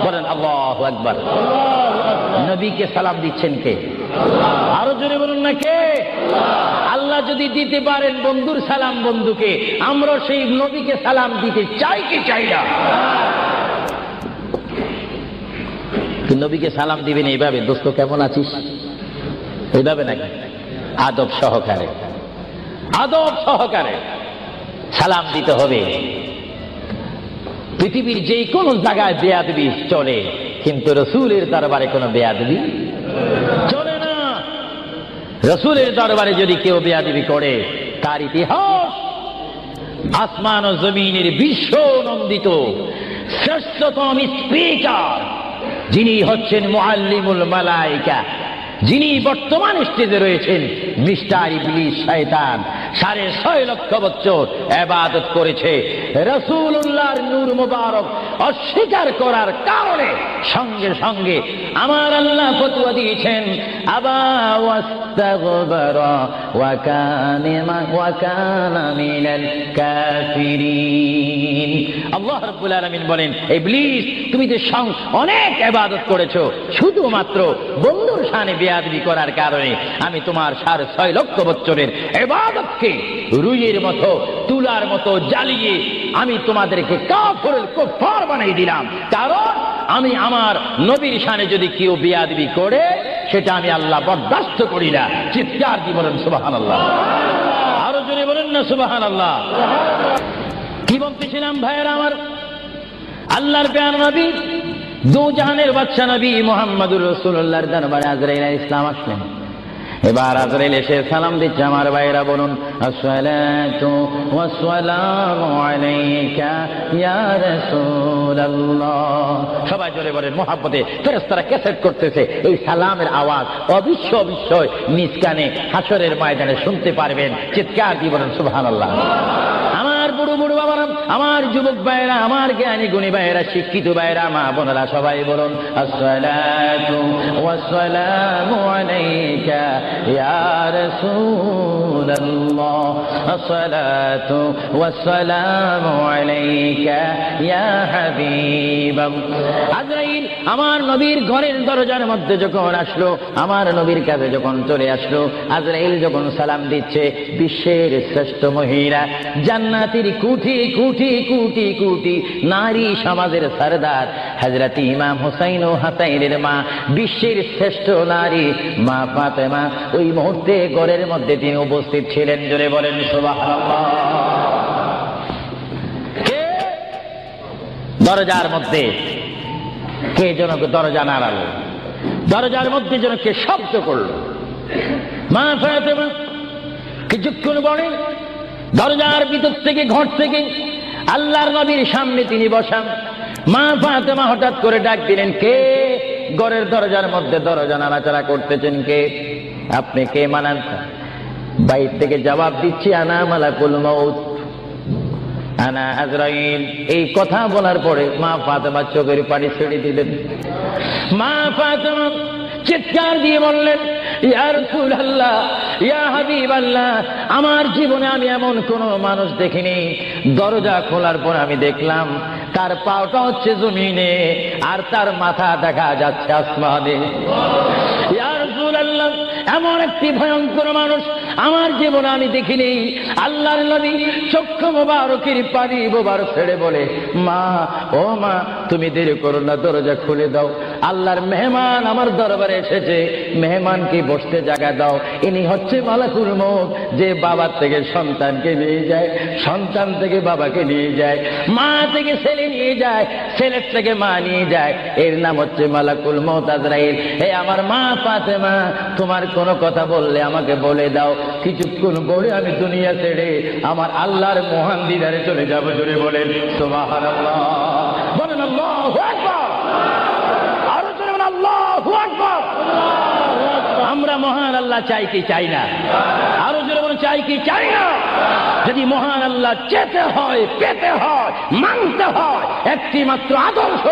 বলেন আল্লাহু আকবার। নবীকে সালাম দিচ্ছেন কে? আরো জোরে বলুন না কে? আল্লাহ যদি দিতে পারেন বন্ধুর সালাম বন্ধুকে, আমরা সেই নবীকে সালাম দিতে চাই কি চাই না? নবীকে সালাম দিবেন এইভাবে, দোস্ত কেমন আছিস, এইভাবে নাকি? আদব সহকারে, আদব সহকারে সালাম দিতে হবে। পৃথিবীর যে কোনো জায়গায় বেয়াদবি চলে, কিন্তু রসুলের দরবারে কোনো বেয়াদবি চলে না। রসুলের দরবারে যদি কেউ বেয়াদবি করে, তার ইতিহাস আসমান ও জমিনের বিশ্ব নন্দিত শ্রেষ্ঠতম স্পিকার, যিনি হচ্ছেন মুআল্লিমুল মালায়েকা, যিনি বর্তমান স্টেজে রয়েছেন, মিস্টার ইবলিস শয়তান 6.5 লক্ষ বছর ইবাদত করেছে। রাসূলুল্লাহর নূর মুবারক অস্বীকার করার কারণে সঙ্গে সঙ্গে আমার আল্লাহ ফতোয়া দিয়েছেন, আবা ওয়াস্তাগবারা ওয়া কানা মিনাল কাফিরিন। আল্লাহ রাব্বুল আলামিন বলেন, ইবলিস তুমি যে অনেক ইবাদত করেছো, শুধুমাত্র বন্ধুর শানে বেয়াদবি করার কারণে আমি তোমার 6.5 লক্ষ বছরের ইবাদতকে রুইয়ের মতো, তুলার মতো জ্বালিয়ে আমি তোমাদেরকে কুফার বানিয়ে দিলাম। কারণ আমি আমার নবীর শানে যদি কেউ বেয়াদবি করে, সেটা আমি আল্লাহ বরদাস্ত করি না। চিৎকার দিয়ে বলেন সুবহানাল্লাহ। আরো জোরে বলেন না সুবহানাল্লাহ। কি বলতেছিলাম ভাইয়েরা আমার? আল্লাহর প্যার নবী, দু জাহানের বাদশা নবী মুহাম্মদুর রাসূলুল্লাহর দরবারে আজরাইল আলাইহিস সালাম আসলেন। এবার আজরাইল এসে সালাম দিচ্ছে। আমার ভাইরা বলুন, আসসালাতু ওয়াসসালামু আলাইকা ইয়া রাসূলুল্লাহ। সবাই জোরে বলেন মুহাব্বতে। ফেরেশতারা ক্যাসেট করতেছে, এই সালামের আওয়াজ অবিশ্বয় নিজ কানে হাসরের ময়দানে শুনতে পারবেন। চিৎকার দিয়ে বলেন সুবহানাল্লাহ। আমার বুড়ো বুড়ো বাবারা, আমার যুবক ভাইরা, আমার জ্ঞানী গুণী ভাইরা, শিক্ষিত ভাইরা, মা বোনেরা, সবাই বলুন, আসসালাতু ওয়াসসালামু আলাইকা ইয়া রাসূলুল্লাহ, আসসালাতু ওয়াসসালামু আলাইকা ইয়া হাবিবাল্লাহ। আজরাইল আমার নবীর ঘরের দরজার মধ্যে যখন আসলো, আমার নবীর কাছে যখন চলে আসলো, আজরাইল যখন সালাম দিচ্ছে, বিশ্বের শ্রেষ্ঠ মহিলা, জান্নাতের কোটি কোটি কোটি কোটি নারী সমাজের সরদার হযরত ইমাম হুসাইন ও হাসাইনের মা, বিশ্বের শ্রেষ্ঠ নারী মা ফাতেমা, ওই মুহূর্তে ঘরের মধ্যে তিনি উপস্থিত ছিলেন। জোরে বলেন সুবহানাল্লাহ। কে দরজার মধ্যে? কে যেন দরজা নাড়ালো, দরজার মধ্যে যেন কে শব্দ করলো। মা ফাতেমা কিছুক্ষণ পরে দরজার ভিতর থেকে, ঘর থেকে আল্লাহর নবীর সামনে তিনি বসান। মা ফাতেমা হঠাৎ করে ডাক দিলেন, কে ঘরের দরজার মধ্যে দরজা নাড়াচাড়া করতেছেন? কে আপনি? কে মানান? বাইরে থেকে জবাব দিচ্ছি, আনা মালাকুল মউত, আনা আজরাইল। এই কথা বলার পরে মা ফাতেমা চোখের পানি ছেড়ে দিলেন। মা ফাতেমা চিৎকার দিয়ে বললেন, ইয়া রাসূলুল্লাহ, ইয়া হাবিবাল্লাহ, আমার জীবনে আমি এমন কোন মানুষ দেখিনি, দরজা খোলার পর আমি দেখলাম তার পাওটা হচ্ছে জমিনে আর তার মাথা দেখা যাচ্ছে আসমানে। ইয়া রাসূলুল্লাহ, এমন একটি ভয়ঙ্কর মানুষ আমার জীবনে আমি দেখিনি। আল্লাহর নবী চক্ষু মোবারকের পানি মোবারক ছেড়ে বলে, মা, ও মা, তুমি দেরি করো না, দরজা খুলে দাও। আল্লাহর মেহমান আমার দরবারে এসেছে, মেহমানকে বসতে জায়গা দাও। ইনি হচ্ছে মালাকুল মউত, যে বাবার থেকে সন্তানকে নিয়ে যায়, সন্তান থেকে বাবাকে নিয়ে যায়, মা থেকে ছেলে নিয়ে যায়, ছেলের থেকে মা নিয়ে যায়। এর নাম হচ্ছে মালাকুল মউত আজরাইল। হে আমার মা ফাতেমা, তোমার কোনো কথা বললে আমাকে বলে দাও, কিছুক্ষণ পরে আমি দুনিয়া ছেড়ে আমার আল্লাহর মহান দিদারে চলে যাব। জোরে বলেন সুবহানাল্লাহ। বলেন আল্লাহু আকবার। আরো জোরে বলেন আল্লাহু আকবার। আমরা মহান আল্লাহ চাই কি চাই না? আরো জোরে বলেন চাই কি চাই না? যদি মহান আল্লাহ চেতে হয়, পেতে হয়, মানতে হয়, একটি মাত্র আদর্শ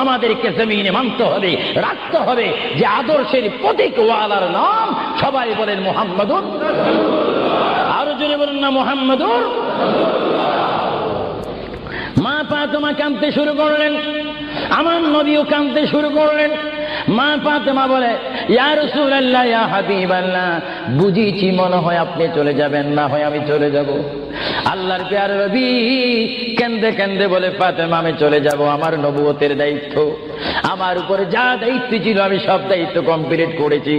আমাদেরকে জমিনে মানতে হবে, রাখতে হবে। যে আদর্শের প্রতীক ওয়ালার নাম সবাই বলেন মুহাম্মাদুর। আরো জোরে বলেন না মুহাম্মাদুর। মা ফাতেমা কাঁদতে শুরু করলেন। আমার নবীও কাঁদতে শুরু করলেন। মা ফাতেমা বলে, ইয়া রাসূলুল্লাহ, ইয়া হাবিবাল্লাহ, বুঝিছি মনে হয় আপনি চলে যাবেন, না হয় আমি চলে যাব। আল্লাহর প্যারে নবী কাঁদতে কাঁদতে বলে, ফাতেমা আমি চলে যাব, আমার নবুয়তের দায়িত্ব, আমার উপরে যা দায়িত্ব ছিল আমি সব দায়িত্ব কমপ্লিট করেছি।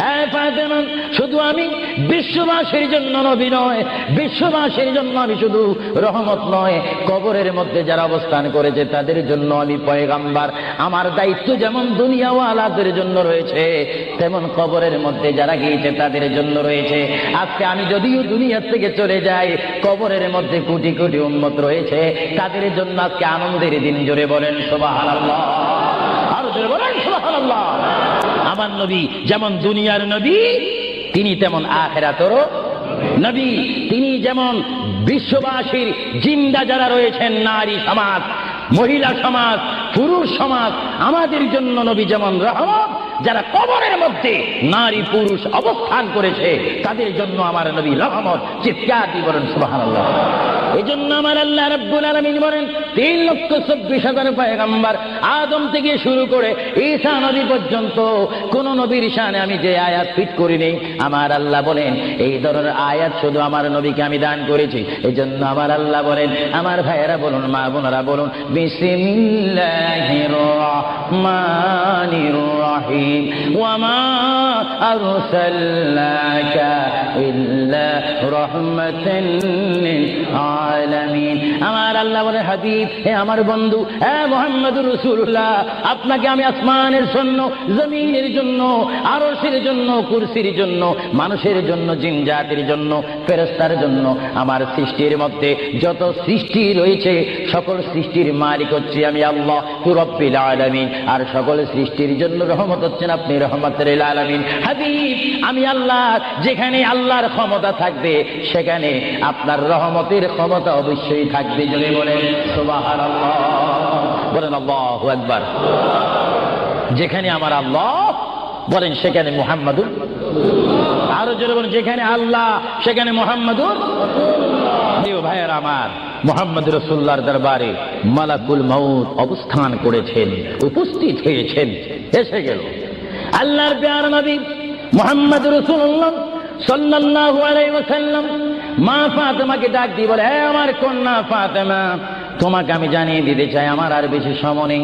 হ্যাঁ ফাতেমা, শুধু আমি বিশ্ববাসীর জন্য নবী নয়, বিশ্ববাসীর জন্য আমি শুধু রহমত নয়, কবরের মধ্যে যারা অবস্থান করেছে তাদের জন্য আমি পয়গাম্বার। আমার দায়িত্ব যেমন দুনিয়াওয়ালাদের জন্য রয়েছে, তেমন কবরের মধ্যে যারা গিয়েছে তাদের জন্য রয়েছে। আজকে আমি যদিও দুনিয়ার থেকে চলে যাই, কবরের মধ্যে কোটি কোটি উম্মত রয়েছে, তাদের জন্য আজকে আনন্দের দিন। জোরে বলেন সুবহানাল্লাহ, আরো জোরে বলেন সুবহানাল্লাহ। আমার নবী যেমন দুনিয়ার নবী, তিনি তেমন আখিরাতেরও নবী। তিনি যেমন বিশ্ববাসীর জিন্দা যারা রয়েছেন, নারী সমাজ, মহিলা সমাজ, পুরুষ সমাজ, আমাদের জন্য নবী যেমন রহমত, যারা কবরের মধ্যে নারী পুরুষ অবস্থান করেছে তাদের জন্য আমার নবী রহমত। চিৎকার দিয়ে বলেন সুবহানাল্লাহ। এই জন্য আমার আল্লাহ রাব্বুল আলামিন বলেন, 3,24,000 পয়গম্বর আদম থেকে শুরু করে ঈসা নবী পর্যন্ত কোন নবীর শানে আমি যে আয়াত ফিট করিনি, আমার আল্লাহ বলেন এই ধরনের আয়াত শুধু আমার নবীকে আমি দান করেছি। এই জন্য আমার আল্লাহ বলেন, আমার ভাইয়েরা বলুন, মা বোনেরা বলুন, বিসমিল্লাহির রহমানির রহিম, ওয়া মা আরসালনাকা ইল্লা রাহমাতান লিল আলামিন। আমার আল্লাহ বলে, হাবিব, হে আমার বন্ধু, হে মুহাম্মদুর রাসূলুল্লাহ, আপনাকে আমি আসমানের জন্য, জমিনের জন্য, আরশের জন্য, কুরসির জন্য, মানুষের জন্য, জিন জাতির জন্য, ফেরেশতার জন্য, আমার সৃষ্টির মধ্যে যত সৃষ্টি রয়েছে সকল সৃষ্টির মালিক হচ্ছে আমি আল্লাহ রব্বুল আলামিন। আর সকল সৃষ্টির জন্য রহমত হচ্ছেন আপনি রহমাতুল লিল আলামিন। হাবিব, আমি আল্লাহ, যেখানে আল্লাহর ক্ষমতা থাকবে সেখানে আপনার রহমতের ক্ষমতা অবশ্যই থাকবে। জোরে বলেন সুবহানাল্লাহ, বলেন আল্লাহু আকবার। যেখানে আমার আল্লাহ বলেন সেখানে মুহাম্মাদুর, আরো জোরে বলেন, যেখানে আল্লাহ সেখানে মুহাম্মাদুর। প্রিয় ভাইয়ের আমার, মুহাম্মদ রাসূলুল্লাহর দরবারে মালাকুল মউত অবস্থান করেছেন, উপস্থিত হয়েছেন, এসে গেল আল্লাহর প্যারা নবী মুহাম্মদ রাসূলুল্লাহ সাল্লাল্লাহু আলাইহি ওয়াসাল্লাম। মা ফাতেমাকে ডাক দিয়ে বলে, হে আমার কন্যা ফাতেমা, তোমাকে আমি জানিয়ে দিতে চাই আমার আর বেশি সময় নেই।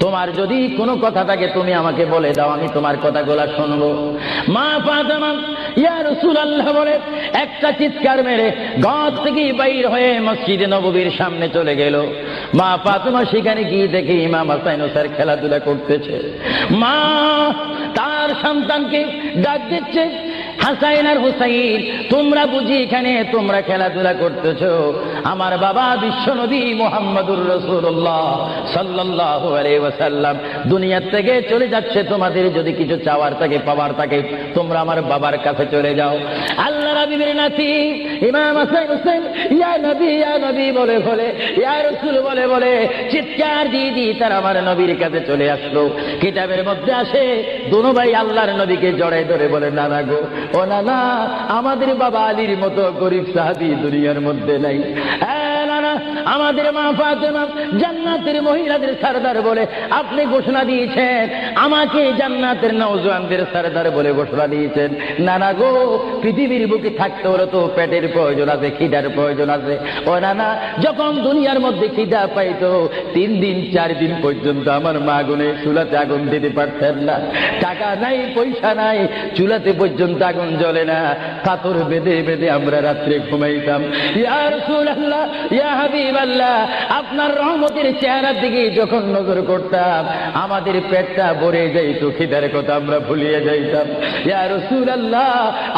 তোমার যদি কোনো কথা থাকে তুমি আমাকে বলে দাও, আমি তোমার কথাগুলো শুনবো। মা ফাতেমা ইয়া রাসূলুল্লাহ বলে একটা চিৎকার মেরে ঘর থেকে বাইর হয়ে মসজিদে নববীর সামনে চলে গেল। মা ফাতেমা সেখানে গিয়ে দেখে ইমাম হাসান হোসেন খেলাধুলা করতেছে। মা তার সন্তানকে ডাক দিচ্ছে, হাসাইন আর হুসাইন, তোমরা বুঝি এখানে তোমরা খেলাধুলা করতেছ? আমার বাবা বিশ্বনবী মুহাম্মদুর রাসূলুল্লাহ সাল্লাল্লাহু আলাইহি ওয়াসাল্লাম দুনিয়া থেকে চলে যাচ্ছে, তোমাদের যদি কিছু চাওয়ার থাকে, পাওয়ার থাকে, তোমরা আমার বাবার কাছে চলে যাও। আল্লাহ রাব্বির নাতি ইমাম হাসান হোসেন ইয়া নবী বলে বলে, ইয়া রাসূল বলে বলে চিৎকার দিয়ে তারা আমার নবীর কাছে চলে আসলো। কিতাবের মধ্যে আসে দুনো ভাই আল্লাহর নবীকে জড়াই ধরে বলে, নানা গো, ও নানা, আমাদের বাবা আলীর মতো গরিব সাহাবী দুনিয়ার মধ্যে নাই। নানা, আমাদের মা ফাতেমা জান্নাতের মহিলাদের সরদার বলে আপনি ঘোষণা দিয়েছেন, আমাকে জান্নাতের নওজওয়ানদের সরদার বলে ঘোষণা দিয়েছেন। নানা গো, পৃথিবীর বুকে থাকতে হলে তো পেটের প্রয়োজন আছে, খিদার প্রয়োজন আছে। ও নানা, যখন দুনিয়ার মধ্যে খিদা পাইতো 3 দিন 4 দিন পর্যন্ত আমার মা গুনে চুলাতে আগুন দিতে পারতেন না। টাকা নাই, পয়সা নাই, চুলাতে পর্যন্ত আগুন জ্বলে না, পাথর বেঁধে বেঁধে আমরা রাত্রে ঘুমাইতাম। ইয়া রাসূলুল্লাহ, ইয়া হাবিবাল্লাহ, আপনার রহমতের চেহারার দিকে যখন নজর করতাম আমাদের পেটটা ভরে যাইতো, খিদার কথা আমরা ভুলিয়ে যাইতাম। ইয়া রাসূলুল্লাহ,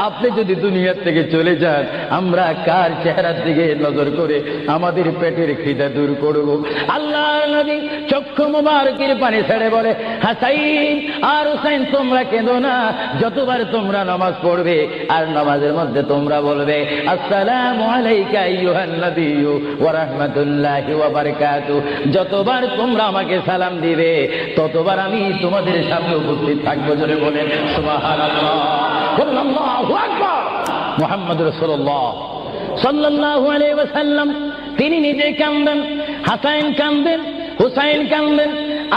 আপনি যদি দুনিয়া থেকে চলে যান আমরা কার চেহারার দিকে নজর করে আমাদের পেটের খিদা দূর করব? আল্লাহর নবী চক্ষু মুবারকের পানি ছেড়ে বলে, হাসাইন আর হুসাইন, তোমরা কেঁদো না। যতবার তোমরা নামাজ পড়বে আর নামাজের মধ্যে তোমরা বলবে আসসালামু আলাইকা আইয়ুহান নাবিয়্যু ওয়া রাহমাতুল্লাহি ওয়া বারাকাতুহু, যতবার তোমরা আমাকে সালাম দিবে ততবার আমি তোমাদের সামনে উপস্থিত থাকবো। জোরে বলেন সুবহানাল্লাহ, আল্লাহু আকবার। মুহাম্মদ রাসূলুল্লাহ সাল্লাল্লাহু আলাইহি ওয়াসাল্লাম তিনি নিজে কাঁদবেন, হাসাইন কাঁদবেন, হুসাইন কাঁদবেন,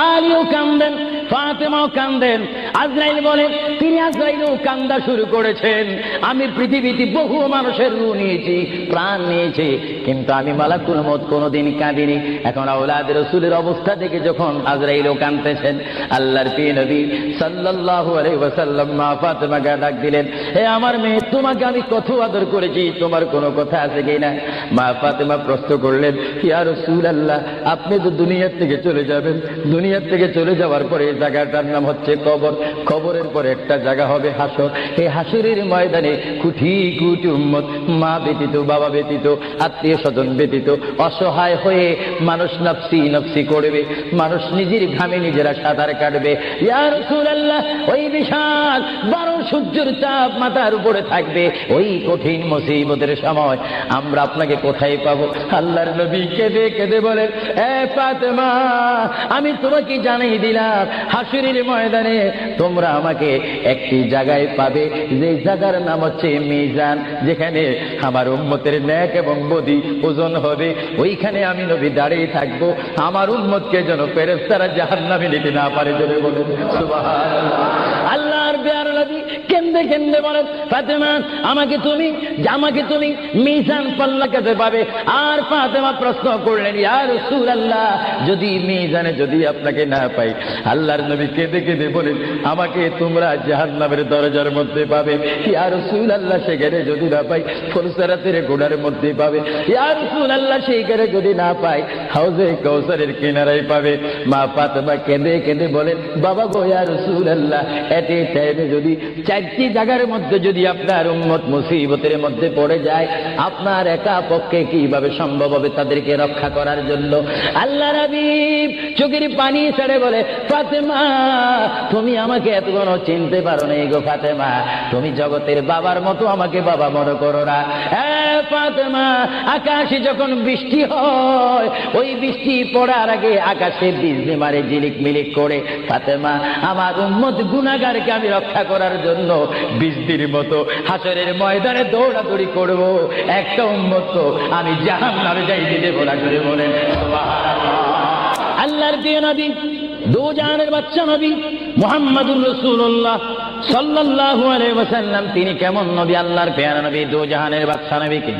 আলীও কান্দেন, ফাতেমাও কান্দেন। আজরাইল বলেন, তিনি আজরাইলও কান্দা শুরু করেছেন, আমি পৃথিবীতে বহু মানুষের রূহ নিয়েছি, প্রাণ নিয়েছি, কিন্তু আমি মালাকুল মউত কোনোদিন কাঁদিনি। এখন আওলাদ রাসূলের অবস্থা দেখে যখন আজরাইলও কাঁদতেছেন, আল্লাহর প্রিয় নবী সাল্লাল্লাহু আলাইহি ওয়াসাল্লাম মা ফাতেমাকে ডাক দিলেন, হে আমার মেয়ে, তোমাকে আমি কত আদর করেছি, তোমার কোনো কথা আছে কিনা? মা ফাতেমা প্রশ্ন করলেন, ইয়া রাসূলুল্লাহ, আপনি তো দুনিয়া থেকে চলে যাবেন, দুনিয়া থেকে চলে যাওয়ার পরে এই জায়গাটার নাম হচ্ছে কবর, কবরের পরে একটা জায়গা হবে হাসর। এই হাসরের ময়দানে কোটি কোটি উম্মত, মা ব্যতীত, বাবা ব্যতীত, আত্মীয় স্বজন ব্যতীত অসহায় হয়ে মানুষ নফসি নফসি করবে, মানুষ নিজের ঘামে নিজেরা সাঁতার কাটবে। ইয়া রাসূলুল্লাহ, ওই বিশাল 12 সূর্যের চাপ মাথার উপরে থাকবে, ওই কঠিন মুসিবতের সময় আমরা আপনাকে কোথায় পাবো? আল্লাহর নবী কেঁদে কেঁদে বলেন, এ ফাতেমা, আমি তোমাকে জানিয়ে দিলাম, হাসরের ময়দানে তোমরা আমাকে একটি জায়গায় পাবে, যে জায়গার নাম হচ্ছে মিজান, যেখানে আমার উম্মতের নেক এবং বদি ওজন হবে। ওইখানে আমি নবী দাঁড়িয়ে থাকবো, আমার উম্মতকে যেন ফেরেশতারা জাহান্নামে নিতে না পারে। জোরে বলেন সুবহানাল্লাহ। আল্লাহর প্রিয় নবী কেঁদে কেঁদে বলেন, ফাতেমা, আমাকে তুমি মিজান পাল্লা কাছে পাবে। আর ফাতেমা প্রশ্ন করলেন, ইয়া রাসূলুল্লাহ, যদি মিজানে যদি আপনাকে না পাই? আল্লাহর নবী কেঁদে কেঁদে বলেন, আমাকে তোমরা জাহান্নামের দরজার মধ্যে পাবে। ইয়া রাসূলুল্লাহ, সেখানে যদি না পাই ফুলসিরাতের গোড়ার মধ্যে পাবে। ইয়া রাসূলুল্লাহ, সেইখানে যদি না পাই হাউজে কাউসারের কিনারায় পাবে। মা ফাতেমা কেঁদে কেঁদে বলেন, বাবা গো, ইয়া রাসূলুল্লাহ, এতে টাইমে যদি 4টি জায়গার মধ্যে যদি আপনার উম্মত মুসিবতের মধ্যে পড়ে যায়, আপনার একা পক্ষে কিভাবে সম্ভব হবে তাদেরকে রক্ষা করার জন্য? আল্লাহ হাবিব চোখের পানি ছেড়ে বলে, ফাতেমা, তুমি আমাকে এতক্ষণ চিনতে পারো না গো ফাতেমা, তুমি জগতের বাবার মতো আমাকে বাবা মনে করো না। ফাতেমা, আকাশে যখন বৃষ্টি হয়, ওই বৃষ্টি পড়ার আগে আকাশে বিজলি মারে ঝিলিক মিলিক করে। ফাতেমা, আমার উম্মত গুনাহগারকে আমি রক্ষা করার জন্য বৃষ্টির মতো হাসরের ময়দানে দৌড়াদৌড়ি করব, একটা উম্মত তো আমি জাহান্নামে যাইতে দেব না। করে বলেন সুবহানাল্লাহ। আল্লাহর প্রিয় নবী, দুজাহানের বাদশা নবী মুহাম্মদুর রাসূলুল্লাহ সাল্লাল্লাহু আলাইহি ওয়াসাল্লাম, তিনি কেমন নবী? আল্লাহর প্রিয় নবী, দুজাহানের বাদশা নবী কে?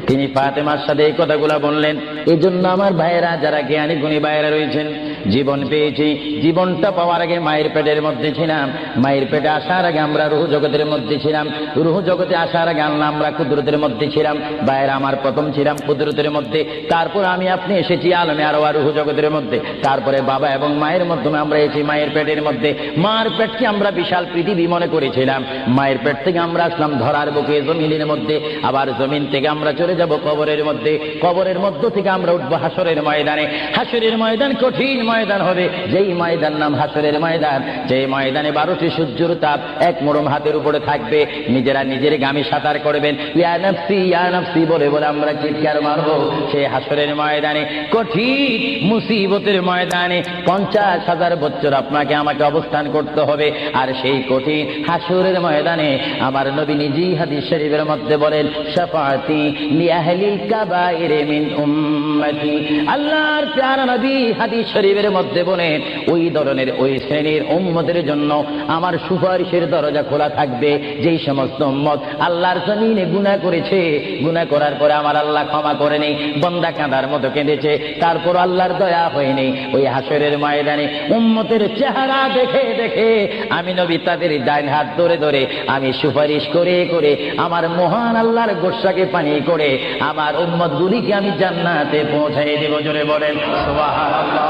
তিনি ফাতেমার সাথে এই কথাগুলো বললেন। এই জন্য আমার ভাইয়েরা, যারা জ্ঞানী গুণী ভাইয়েরা রয়েছেন, জীবন পেয়েছি, জীবনটা পাওয়ার আগে মায়ের পেটের মধ্যে ছিলাম, মায়ের পেটে আসার আগে আমরা রুহ জগতের মধ্যে ছিলাম, রুহ জগতে আসার আগে আল্লাহ আমরা কুদরতের মধ্যে ছিলাম। ভাইয়েরা, আমার প্রথম ছিলাম কুদরতের মধ্যে, তারপর আমি আপনি এসেছি আলমে আরওয়াহ রুহ জগতের মধ্যে, তারপরে বাবা এবং মায়ের মাধ্যমে আমরা এসেছি মায়ের পেটের মধ্যে। মার পেটকে আমরা বিশাল পৃথিবী মনে করেছিলাম, মায়ের পেট থেকে আমরা আসলাম ধরার বুকে জমিনের মধ্যে, আবার জমিন থেকে আমরা চলে যাব কবরের মধ্যে, কবরের মধ্য থেকে আমরা উঠবো হাসরের ময়দানে। হাসরের ময়দান কঠিন ময়দান হবে, যেই ময়দান নাম হাসরের ময়দান, যে ময়দানে 12টি সূর্যের তাপ এক মোড়ম হাতের উপরে থাকবে, নিজেরা নিজের গামে সাঁতার করবেন, ইয়া নাফসি ইয়া নাফসি বলে বলে আমরা চিৎকার মারবো। সেই হাসরের ময়দানে, কঠিন মুসিবতের ময়দানে 50,000 বছর আপনাকে আমাকে অবস্থান করতে হবে। আর সেই কঠিন হাসরের ময়দানে আমার নবী নিজেই হাদিস শরীফের মধ্যে বলেন, শাফাআতি লিআহলিল কাবাইর মিন উম্মতি। আল্লাহর প্যারা নবী হাদিস শরীফের মধ্যে বলেন, ওই ধরনের ওই শ্রেণীর উম্মতের জন্য আমার সুপারিশের দরজা খোলা থাকবে, যেই সমস্ত উম্মত আল্লাহর জমিনে গুনাহ করেছে, গুনাহ করার পরে আমার আল্লাহ ক্ষমা করে নেই, বান্দা কাঁদার মতো কেঁদেছে, তারপর আল্লাহর দয়া হয়নি, ওই হাসরের ময়দানে উম্মতের চেহারা দেখে দেখে আমি নবী তাদের ডাইন হাত ধরে ধরে আমি সুপারিশ করে করে আমার মহান আল্লাহর গোসাকে পানি করে আমার উম্মত গুলিকে আমি জান্নাতে পৌঁছাই দেব। জোরে বলেন সুবহানাল্লাহ।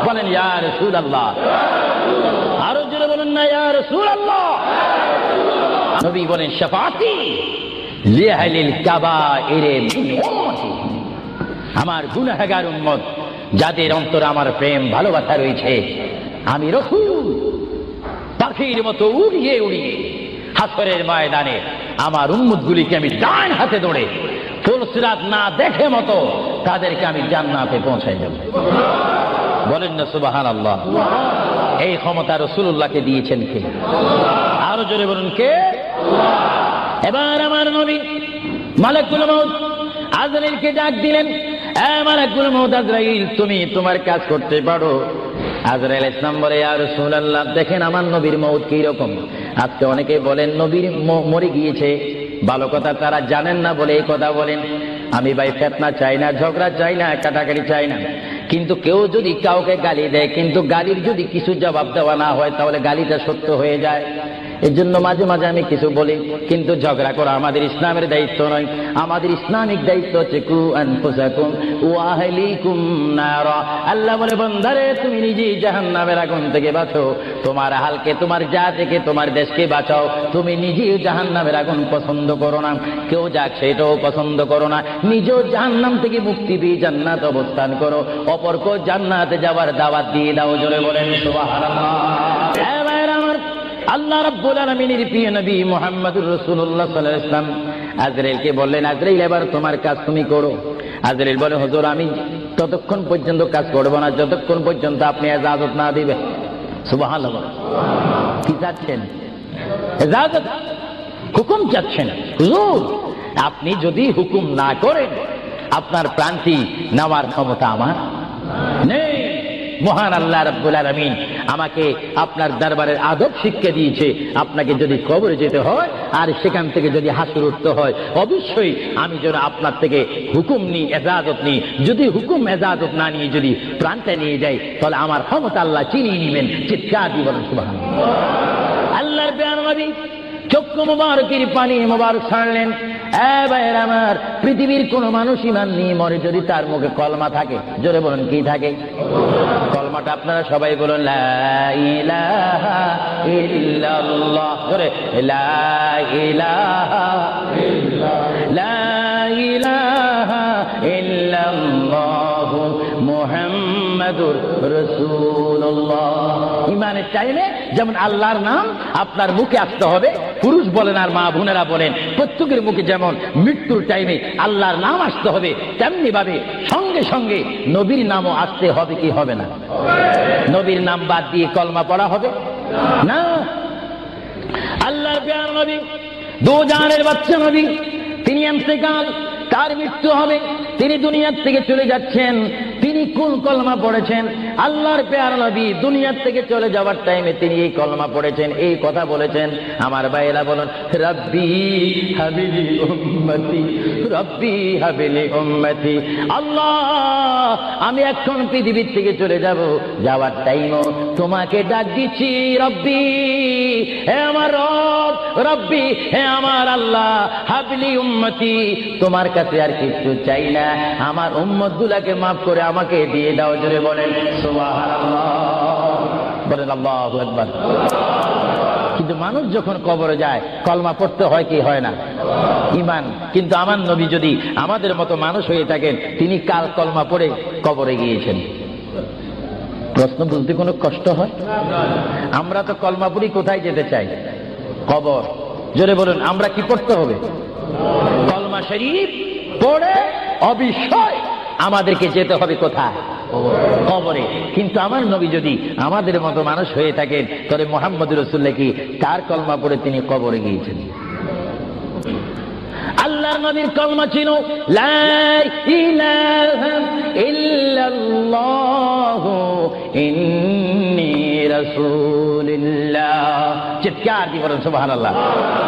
বলেন ইয়া রাসূলুল্লাহ। আরো জোরে বলেন না ইয়া রাসূলুল্লাহ। নবী বলেন, শাফাআতি লিআহলিল কাবাইর মিন উম্মতি। আমার গুনাহগার উম্মত, যাদের অন্তরে আমার প্রেম ভালোবাসা রয়েছে, আমি রাসূল পাখির মতো উড়িয়ে উড়িয়ে হাসরের ময়দানে আমার উম্মতগুলিকে আমি ডান হাতে ধরে ফুলসিরাত না দেখে মতো তাদেরকে আমি জান্নাতে পৌঁছাই দেব। বলেন না সুবহানাল্লাহ। এই ক্ষমতা রাসূলুল্লাহকে দিয়েছেন কে? আরো জোরে বলুন কে? এবার আমার নবী মালাকুল মউত আজরাইলকে ডাক দিলেন, এ মালাকুল মউত আজরাইল, তুমি তোমার কাজ করতে পারো। আজরাইল ইসলাম বলে, ইয়া রাসূলুল্লাহ, দেখেন আমার নবীর মউত কি রকম। আজকে অনেকে বলেন নবীর মরে গিয়েছে, ভালো কথা তারা জানেন না বলে এই কথা বলেন। আমি ভাই ফিতনা চাই না, ঝগড়া চাই না, কাটাকাটি চাই না, কিন্তু কেউ যদি কাউকে গালি দেয়, কিন্তু গালির যদি কিছু জবাব দেওয়া না হয়, তাহলে গালিটা সত্য হয়ে যায়। এর জন্য মাঝে মাঝে আমি কিছু বলি, কিন্তু ঝগড়া করা আমাদের ইসলামের দায়িত্ব নয়। আমাদের ইসলামিক দায়িত্ব হচ্ছে কু আনফুসাকুম ওয়া আহলিকুম নারা। আল্লাহ বলে, বান্দারে তুমি নিজেই জাহান্নামের আগুন থেকে বাঁচো, তোমার আহলকে, তোমার জাতিকে, তোমার দেশকে বাঁচাও। তুমি নিজেই জাহান্নামের আগুন পছন্দ করো না, কেউ যাক সেটাও পছন্দ করো না, নিজেও জাহান্নাম থেকে মুক্তি দিয়ে জান্নাত অবস্থান করো, অপরকেও জান্নাতে যাওয়ার দাওয়াত দিয়ে দাও। জোরে বলেন সুবহানাল্লাহ। আল্লাহ রাব্বুল আলামিনের প্রিয় নবী মুহাম্মদুর রাসূলুল্লাহ সাল্লাল্লাহু আলাইহি ওয়াসাল্লাম আজরাইলকে বললেন, আজরাইল এবার তোমার কাজ তুমি করো। আজরাইল বলে, হুজুর আমি ততক্ষণ পর্যন্ত কাজ করব না যতক্ষণ পর্যন্ত আপনি ইজাজত না দিবেন। সুবহানাল্লাহ। কি চাচ্ছেন? ইজাজত, হুকুম চাচ্ছেন। হুজুর আপনি যদি হুকুম না করেন, আপনার প্রান্তি নেওয়ার ক্ষমতা আমার নেই। মহান আল্লাহ রাব্বুল আলামিন আমাকে আপনার দরবারের আদব শিক্ষা দিয়েছে, আপনাকে যদি কবরে যেতে হয় আর সেখান থেকে যদি হাসর উঠতে হয়, অবশ্যই আমি যেন আপনার থেকে হুকুম নিই, ইজাজত নিই। যদি হুকুম ইজাজত না নিয়ে যদি প্রাণটা নিয়ে যাই, তাহলে আমার ক্ষমতা আল্লাহ চিনিয়ে নেবেন। চিৎকার দিয়ে বলেন সুবহানাল্লাহ। আল্লাহর প্রিয় নবী চক্ষু মুবারকের পানি মুবারক ছাড়লেন। ভাইয়ের আমার, পৃথিবীর কোন মানুষ ইমান নিয়ে মরে যদি তার মুখে কলমা থাকে, জোরে বলেন কি থাকে? কলমাটা আপনারা সবাই বলুন, লা ইলাহা ইল্লাল্লাহ। জোরে, লা ইলাহা ইল্লাল্লাহ, লা ইলাহা ইল্লাল্লাহু মুহাম্মাদুর রাসূলুল্লাহ। ইমানের টাইমে যেমন আল্লাহর নাম আপনার মুখে আসতে হবে, পুরুষ বলেন আর মা বোনেরা বলেন, প্রত্যেকের মুখে যেমন মৃত্যুর টাইমে আল্লাহর নাম আসতে হবে, তেমনি ভাবে সঙ্গে সঙ্গে নবীর নামও আসতে হবে কি হবে না? নবীর নাম বাদ দিয়ে কলমা পড়া হবে না। আল্লাহর প্রিয় নবী, দু জানের বাচ্চা নবী, তিনি ইন্তেকাল, তার মৃত্যু হবে, তিনি দুনিয়ার থেকে চলে যাচ্ছেন। তিনি কোন কলমা পড়েছেন? আল্লাহর প্রিয় নবী দুনিয়ার থেকে চলে যাওয়ার টাইমে তিনি এই কলমা পড়েছেন, এই কথা বলেছেন। আমার ভাইয়েরা বলেন, রব্বি হাবিলি উম্মতি, রব্বি হাবিলি উম্মতি। আল্লাহ আমি এখন পৃথিবীর থেকে চলে যাব, যাওয়ার টাইমও তোমাকে ডাক দিচ্ছি, রব্বি হে আমার রব, রব্বি হে আমার আল্লাহ, হাবিলি উম্মতি, তোমার কাছে আর কিছু চাই না, আমার উম্মত গুলাকে মাফ করে আমাকে দিয়ে দাও। জোরে বলেন সুবহানাল্লাহ, বলেন আল্লাহু আকবার। কিন্তু মানুষ যখন কবরে যায় কলমা পড়তে হয় কি হয় না? ঈমান। কিন্তু আমার নবী যদি আমাদের মতো মানুষ হয়ে থাকেন, তিনি কাল কলমা পড়ে কবরে গিয়েছেন। প্রশ্ন বুঝতে কোনো কষ্ট হয়? আমরা তো কলমা পড়ি কোথায় যেতে চাই? কবর। জোরে বলুন, আমরা কি পড়তে হবে? কলমা শরীফ পড়ে অবশ্যই আমাদেরকে যেতে হবে কোথায়? কবরে। কিন্তু আমার নবী যদি আমাদের মতো মানুষ হয়ে থাকেন, তাহলে মুহাম্মদুর রাসূলুল্লাহ কি তার কলমা পড়ে তিনি কবরে গিয়েছেন? আল্লাহর নবীর কলমা ছিল লা ইলাহা ইল্লাল্লাহু ইন্নী রাসূলুল্লাহ। চিৎকার দিয়ে বলেন সুবহানাল্লাহ।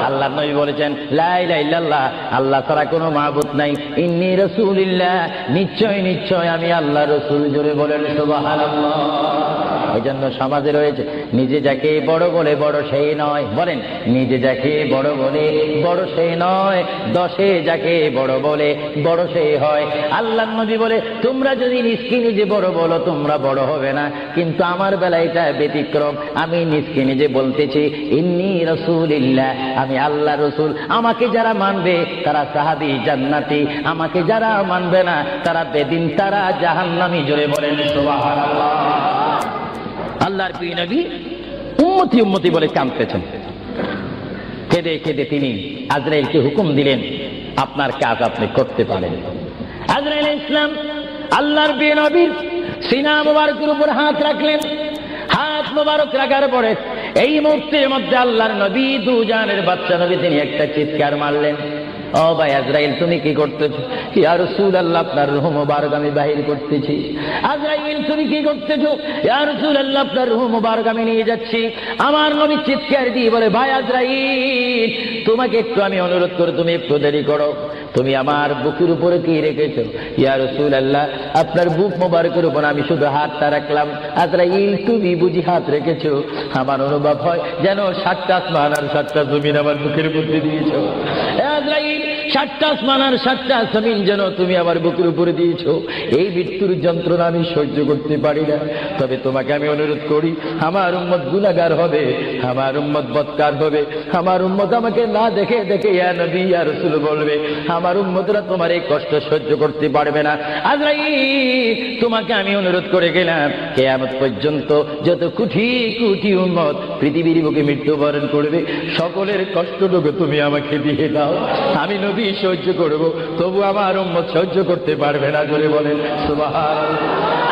আল্লাহর নবী বলেছেন, লা ইলাহা ইল্লাল্লাহ, আল্লাহ ছাড়া কোনো মাবুদ নাই, ইন্নী রাসূলুল্লাহ, নিশ্চয় নিশ্চয় আমি আল্লাহর রাসূল। জোরে বলেন সুবহানাল্লাহ। এই জন্য সমাজে রয়েছে, নিজে যাকে বড় বলে বড় সেই নয়। বলেন, নিজে যাকে বড় বলে বড় সেই নয়, দশে যাকে বড় বলে বড় সেই হয়। আল্লাহর নবী বলে, তোমরা যদি নিজকে নিজে বড় বলো তোমরা বড় হবে না, কিন্তু আমার বেলায় এটা ব্যতিক্রম। আমি নিজকে নিজে বলতেছি ইন্নী রাসূলুল্লাহ, আমি আল্লাহর রাসূল। আমাকে যারা মানবে তারা সাহাবী জান্নাতি, আমাকে যারা মানবে না তারা বেদিন, তারা জাহান্নামী। জোরে বলেন সুবহানাল্লাহ। আল্লাহর প্রিয় নবী উম্মতি উম্মতি বলে কাঁদতেছেন। কেঁদে কেঁদে তিনি আজরাইলকে হুকুম দিলেন, আপনার কাজ আপনি করতে পারেন। আজরাইল ইসলাম আল্লাহর প্রিয় নবীর সিনা মুবারকের উপর হাত রাখলেন। হাত মুবারক রাখার পরে এই মুহূর্তের মধ্যে আল্লাহর নবী, দু জানের বাচ্চা নবী, তিনি একটা চিৎকার মারলেন। ও ভাই আজরাইল তুমি কি করতেছো? ইয়া রাসূলুল্লাহ আপনার রূহ মুবারক আমি বাহির করতেছি। আজরাইল তুমি কি করতেছো? ইয়া রাসূলুল্লাহ আপনার রূহ মুবারক আমি নিয়ে যাচ্ছি। আমার নবী চিৎকার দিয়ে বলে, ভাই আজরাইল তোমাকে একটু আমি অনুরোধ করি, তুমি একটু দেরি করো, তুমি আমার বুকের উপরে কি রেখেছো? ইয়া রাসূলুল্লাহ আপনার বুক মোবারকের উপর আমি শুধু হাতটা রাখলাম। আজরাইল তুমি বুঝি হাত রেখেছো? আমার অনুভব হয় যেন 7টা আসমান আর 7টা জমিন আমার বুকের মধ্যে দিয়েছো। আজরাইল 7টা আসমান আর 7টা জমিন যেন তুমি আমার বুকের উপরে দিয়েছো। এই মৃত্যুর যন্ত্রণা আমি সহ্য করতে পারি না। তবে তোমাকে আমি অনুরোধ করি, আমার উম্মত গুনাহগার হবে, আমার উম্মত বদকার হবে, আমার উম্মত আমাকে না দেখে দেখে ইয়া নবী ইয়া রাসূল বলবে, আমার উম্মতরা তোমার এই কষ্ট সহ্য করতে পারবে না। আজরাইল তোমাকে আমি অনুরোধ করে গেলাম, কিয়ামত পর্যন্ত যত কোটি কোটি উম্মত পৃথিবীর বুকে মৃত্যুবরণ করবে, সকলের কষ্টটুকু তুমি আমাকে দিয়ে দাও, আমি নবী সহ্য করব, তবু আমার উম্মত সহ্য করতে পারবে না। জোরে বলেন সুবহানাল্লাহ।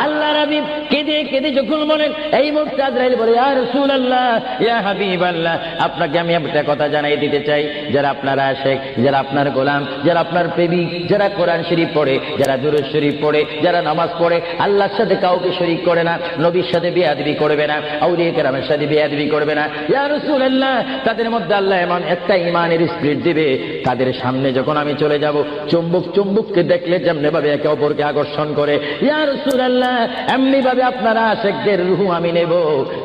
আল্লাহ রাবী কেঁদে কেঁদে যখন বলেন, এই মুহূর্তে আজরাইল বলে, ইয়া রাসূলুল্লাহ ইয়া হাবিবাল্লাহ আপনাকে আমি একটা কথা জানাই দিতে চাই, যারা আপনার আশিক, যারা আপনার গোলাম, যারা আপনার প্রেমিক, যারা কোরআন শরীফ পড়ে, যারা দুরূদ শরীফ পড়ে, যারা নামাজ পড়ে, আল্লাহর সাথে কাউকে শরীক করে না, নবীর সাথে বেয়াদবি করবে না, আউলিয়া কেরামের সাথে বেয়াদবি করবে না, ইয়া রাসূলুল্লাহ তাদের মধ্যে আল্লাহ এমন একটা ঈমানের স্পিরিট দিবে, তাদের সামনে যখন আমি চলে যাব, চুম্বককে দেখলে যেমনি ভাবে একে অপরকে আকর্ষণ করে, ইয়া রাসূলুল্লাহ এমনি ভাবে আপনারা আশিকদের রূহ আমি নেব,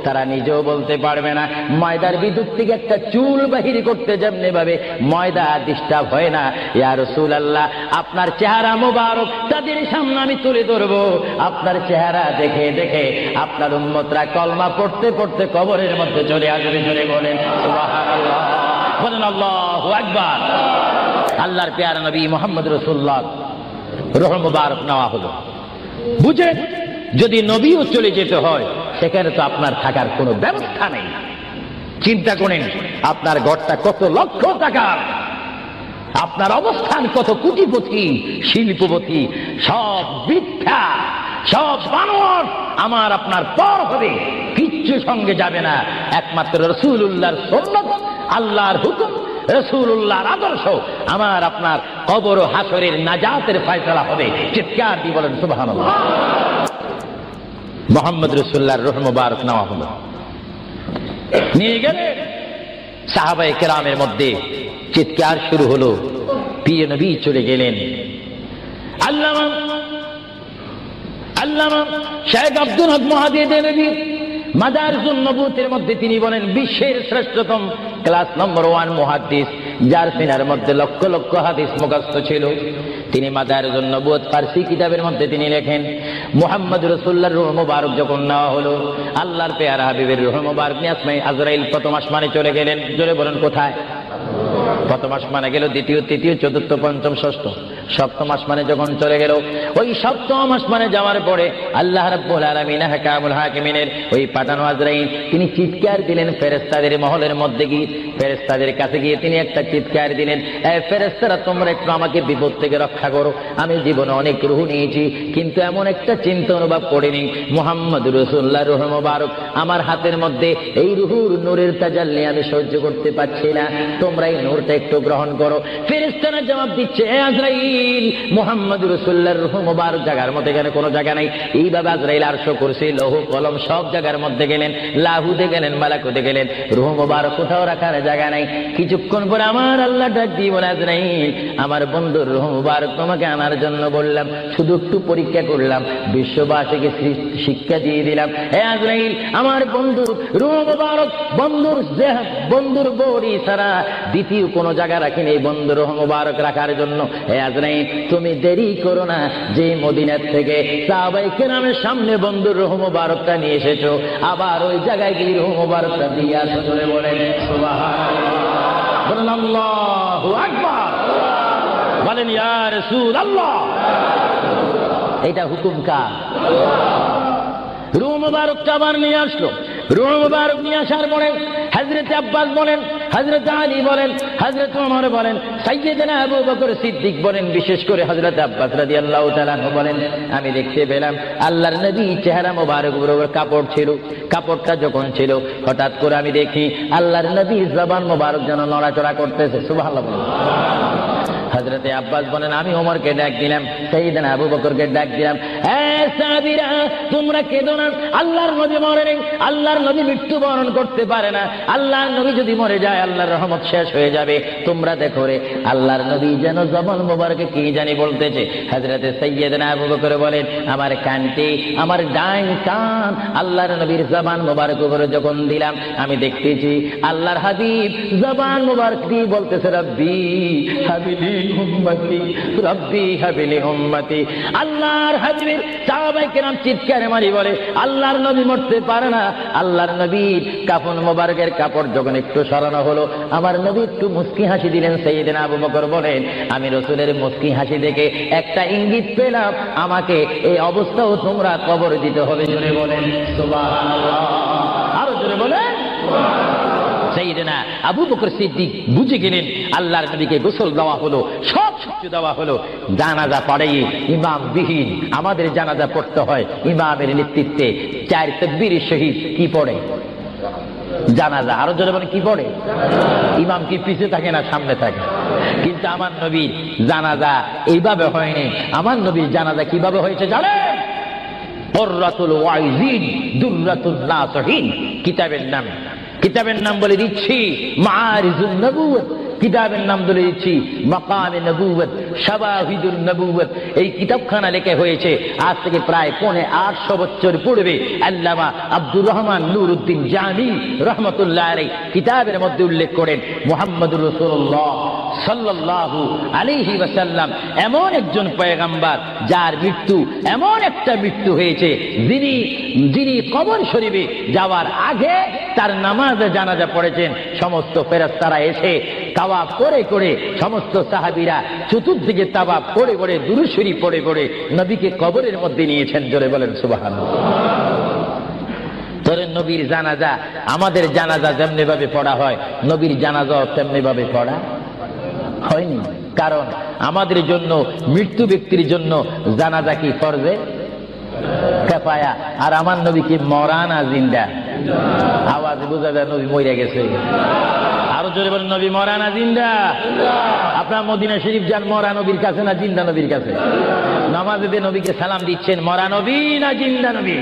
তারা নিজেও বলতে পারবে না। ময়দার বিদ্যুৎ থেকে একটা চুল বাহির করতে যেমনি ভাবে ময়দা ডিস্টার্ব হয় না, ইয়া রাসূলুল্লাহ আপনার চেহারা মোবারক তাদের সামনে আমি তুলে ধরবো, আপনার চেহারা দেখে দেখে আপনার উম্মতরা কলমা পড়তে পড়তে কবরের মধ্যে চলে আসবে। জোরে বলেন সুবহানাল্লাহ, বলেন আল্লাহু আকবার। আল্লাহর প্যারা নবী মুহাম্মদ রাসূলুল্লাহ রূহ মুবারক নেওয়া হলো। বুঝেন, যদি নবীও চলে যেতে হয় সেখানে তো আপনার থাকার কোনো ব্যবস্থা নেই। চিন্তা করেন আপনার ঘরটা কত লক্ষ টাকার, আপনার অবস্থান কত কোটিপতি শিল্পপতি, সব মিথ্যা, সব বানর আমার আপনার পর হবে, কিচ্ছু সঙ্গে যাবে না, একমাত্র রাসূলুল্লাহর সুন্নাত, আল্লাহর হুকুম, রাসূলুল্লাহর আদর্শ আমার আপনার কবর ও হাসরের নাজাতের ফয়সালা হবে। চিৎকার দিয়ে বলেন সুবহানাল্লাহ। মুহাম্মদ রাসূলুল্লাহর রূহ মুবারক নেওয়া হলো, নিয়ে গেলে সাহাবায়ে কেরামের মধ্যে চিৎকার শুরু হলো, প্রিয় নবী চলে গেলেন। আল্লামা শেখ আব্দুল হক মুহাদ্দিস নবী মাদারিজুন নবুওয়াতের মধ্যে তিনি বলেন, বিশ্বের শ্রেষ্ঠতম ক্লাস নম্বর 1 মুহাদ্দিস, যার সিনার মধ্যে লক্ষ লক্ষ হাদিস মুখস্থ ছিল। তিনি মাদারিজুন নবুওয়াত ফারসি কিতাবের মধ্যে তিনি লেখেন, মুহাম্মদ রাসূলুল্লাহর রূহ মুবারক যখন নেওয়া হলো, আল্লাহর পেয়ারা হাবিবের রূহ মুবারক নিয়ে আজরাইল প্রথম আসমানে চলে গেলেন। জোরে বলেন কোথায়? প্রথম আসমানে গেল, দ্বিতীয়, তৃতীয়, চতুর্থ, পঞ্চম, ষষ্ঠ, সপ্তম আসমানে যখন চলে গেল, ওই সপ্তম আসমানে যাওয়ার পরে আল্লাহ রাব্বুল আলামিন হাকামুল হাকিমিনের ওই পাঠানো আজরাইল তিনি চিৎকার দিলেন ফেরেশতাদের মহলের মধ্যে গিয়ে, ফেরেশতাদের কাছে গিয়ে তিনি একটা চিৎকার দিলেন, এ ফেরেশতারা তোমরা একটু আমাকে বিপদ থেকে রক্ষা করো, আমি জীবনে অনেক রূহ নিয়েছি কিন্তু এমন একটা চিন্তা অনুভব করিনি, মুহাম্মদ রাসূলুল্লাহর রূহ মুবারক আমার হাতের মধ্যে, এই রূহুর নূরের তাজাল্লি আমি সহ্য করতে পারছি না, তোমরা এই নূরটা একটু গ্রহণ করো। ফেরেশতারা জবাব দিচ্ছে, এ আজরাইল মুহাম্মদ রাসূলুল্লাহর রূহ মুবারক জায়গার মধ্যে এখানে কোনো জায়গা নাই। এইভাবে আজরাইল আরশ, কুরসি, লৌহ কলম সব জায়গার মধ্যে গেলেন, লাহুতে গেলেন, মালাকুতে গেলেন, রূহ মুবারক কোথাও রাখার জায়গা নাই। কিছুক্ষণ পরে আমার আল্লাহ ডাক দিয়ে বলে, আজরাইল আমার বন্ধুর রূহ মুবারক তোমাকে আনার জন্য বললাম, শুধু একটু পরীক্ষা করলাম, বিশ্ববাসীকে শিক্ষা দিয়ে দিলাম। হে আজরাইল আমার বন্ধুর রূহ মুবারক, বন্ধুর বডি ছাড়া দ্বিতীয় কোনো জায়গা রাখিনি এই বন্ধুর রূহ মুবারক রাখার জন্য। হে আজরাইল তুমি দেরি করো না, যে মদিনার থেকে সাহাবায়ে কেরামের সামনে বন্ধুর রূহ মুবারকটা নিয়ে এসেছো, আবার ওই জায়গায় গিয়ে রূহ মুবারকটা দিয়ে আসো। জোরে বলেন সুবহানাল্লাহ, বলেন আল্লাহু আকবার, বলেন ইয়া রাসূলুল্লাহ। এটা হুকুম কার? রূহ মুবারকটা আবার নিয়ে আসলো। রূহ মুবারক নিয়ে আসার পরে হযরত আব্বাস বলেন, হযরত আলী বলেন, হযরত ওমর বলেন, সাইয়্যিদনা আবু বকর সিদ্দিক বলেন, বিশেষ করে হযরত আব্বাস রাদিয়াল্লাহু তাআলা বলেন, আমি দেখতে পেলাম আল্লাহর নবী চেহারা মোবারক উপর কাপড় ছিল, কাপড়টা যখন ছিল হঠাৎ করে আমি দেখি আল্লাহর নবীর জবান মোবারক যেন নড়াচড়া করতেছে। সুবহানাল্লাহ। হযরতে আব্বাস বলেন আমি ওমরকে ডাক দিলাম, সাইয়েদনা আবু বকরকে ডাক দিলাম, সাহাবীরা তোমরা কেঁদো না, আল্লাহর নবী মরে নেই, আল্লাহর নবী মৃত্যুবরণ করতে পারে না, আল্লাহর নবী যদি মরে যায় আল্লাহর রহমত শেষ হয়ে যাবে। তোমরা দেখো রে আল্লাহর নবী যেন জবান মোবারকে কি জানি বলতেছে। হযরতে সাইয়েদনা আবু বকর বলেন আমার কানটি, আমার ডাইন কান আল্লাহর নবীর জবান মোবারক উপরে যখন দিলাম আমি দেখতেছি আল্লাহর হাবিব জবান মোবারক দিয়ে বলতেছে রব্বি হাবিলি উম্মতি, রব্বি হাবিলি উম্মতি। আল্লাহর হাবিবের সাহাবায়ে কেরাম চিৎকারে মারি বলে আল্লাহর নবী মরতে পারে না। আল্লাহর নবীর কাফন মোবারকের কাপড় যখন একটু সরানো হলো আমার নবী একটু মুস্কি হাসি দিলেন। সাইয়েদনা আবু বকর বলেন আমি রাসূলের মুস্কি হাসি দেখে একটা ইঙ্গিত পেলাম আমাকে এই অবস্থাও তোমরা কবর দিতে হবে। জোরে বলেন সুবহানাল্লাহ, আরো জোরে বলেন। সাইয়েদনা আবু বকর সিদ্দিক বুঝে গেলেন আল্লাহর নবীকে গোসল দেওয়া হলো, সব কিছু দেওয়া হলো, জানাজা পড়াই ইমাম বিহীন আমাদের জানাজা পড়তে হয় ইমামের নেতৃত্বে। 4 তাকবীরের শহীদ কি পড়ে? জানাজা। আরো জোরে বলেন কি পড়ে? ইমাম কি পিছে থাকে না সামনে থাকে? কিন্তু আমার নবীর জানাজা এইভাবে হয়নি। আমার নবীর জানাজা কিভাবে হয়েছে জানেন? কুররাতুল ওয়াইজিন দুররাতুন নাসিহিন কিতাবের নাম। কিতাবের নাম বলে দিচ্ছি মাআরিজুন নবুওয়াত, কিতাবের নাম বলে দিচ্ছি মাকামে নবুওয়াত, শাওয়াহিদুন নবুওয়াত। এই কিতাবখানা লেখা হয়েছে আজ থেকে প্রায় 850 বছর পূর্বে। আল্লামা আব্দুর রহমান নুরউদ্দিন জামি রহমাতুল্লাহ আলাইহি কিতাবের মধ্যে উল্লেখ করেন মুহাম্মদুর রাসূলুল্লাহ সাল্লাল্লাহু আলাইহি ওয়াসাল্লাম এমন একজন পয়গম্বর যার মৃত্যু এমন একটা মৃত্যু হয়েছে যিনি কবর শরীফে যাওয়ার আগে তার নামাজে জানাজা পড়েছেন। সমস্ত ফেরেশতারা এসে তাওয়াফ করে করে সমস্ত সাহাবীরা চতুর্দিকে তাওয়াফ করে করে দুরূদ শরীফ পড়ে পড়ে নবীকে কবরের মধ্যে নিয়েছেন। জোরে বলেন সুবহানাল্লাহ। তোর নবীর জানাজা আমাদের জানাজা যেমনি ভাবে পড়া হয় নবীর জানাজাও তেমনি ভাবে পড়া হয়নি। কারণ আমাদের জন্য মৃত্যু ব্যক্তির জন্য জানাজা কি ফরজে কিফায়া, আর আমার নবী কি মরা না জিন্দা? আওয়াজে বোঝা যায় নবী মরে গেছে। আরো জোরে বলেন নবী মরা না জিন্দা? আপনার মদিনা শরীফ যান মরা নবীর কাছে না জিন্দা নবীর কাছে? নামাজে নবীকে সালাম দিচ্ছেন মরা নবী না জিন্দা নবী?